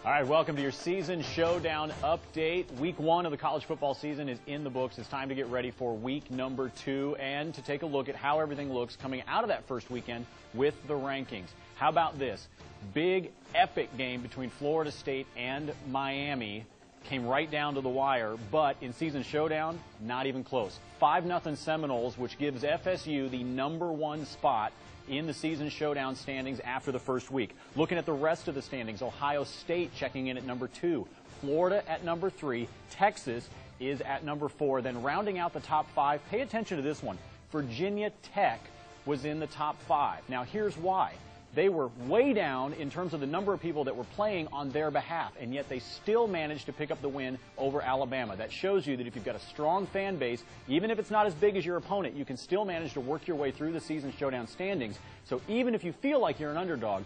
All right, welcome to your season showdown update. Week 1 of the college football season is in the books. It's time to get ready for week number 2 and to take a look at how everything looks coming out of that first weekend with the rankings. How about this? Big, epic game between Florida State and Miami. Came right down to the wire, but in season showdown, not even close. 5-0 Seminoles, which gives FSU the #1 spot in the season showdown standings after the first week. Looking at the rest of the standings, Ohio State checking in at number 2, Florida at number 3, Texas is at number 4. Then rounding out the top 5, pay attention to this one. Virginia Tech was in the top 5. Now here's why. They were way down in terms of the number of people that were playing on their behalf, and yet they still managed to pick up the win over Alabama. That shows you that if you've got a strong fan base, even if it's not as big as your opponent, you can still manage to work your way through the season showdown standings. So even if you feel like you're an underdog,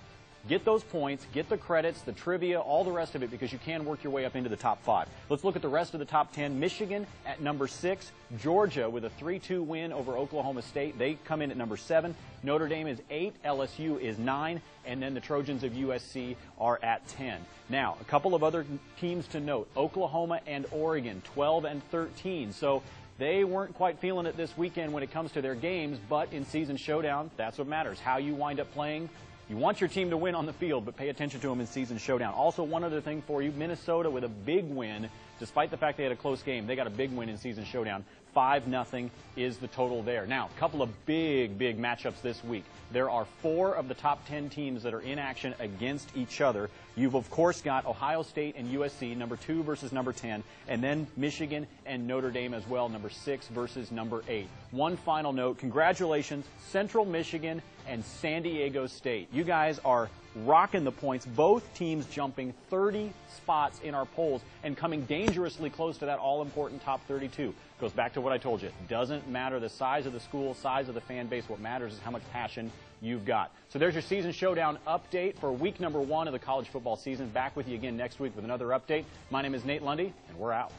get those points, get the credits, the trivia, all the rest of it, because you can work your way up into the top 5. Let's look at the rest of the top 10. Michigan at number 6. Georgia with a 3-2 win over Oklahoma State. They come in at number 7. Notre Dame is 8. LSU is 9. And then the Trojans of USC are at 10. Now, a couple of other teams to note. Oklahoma and Oregon, 12 and 13. So they weren't quite feeling it this weekend when it comes to their games, but in season showdown, that's what matters. How you wind up playing. You want your team to win on the field, but pay attention to them in season showdown. Also, one other thing for you, Minnesota with a big win. Despite the fact they had a close game, they got a big win in season showdown. 5-0 is the total there. Now, a couple of big matchups this week. There are 4 of the top 10 teams that are in action against each other. You've, of course, got Ohio State and USC, number 2 versus number 10, and then Michigan and Notre Dame as well, number 6 versus number 8. One final note, congratulations, Central Michigan and San Diego State. You guys are rocking the points, both teams jumping 30 spots in our polls and coming dangerously close to that all-important top 32. Goes back to what I told you. It doesn't matter the size of the school, size of the fan base. What matters is how much passion you've got. So there's your season showdown update for week number 1 of the college football season. Back with you again next week with another update. My name is Nate Lundy, and we're out.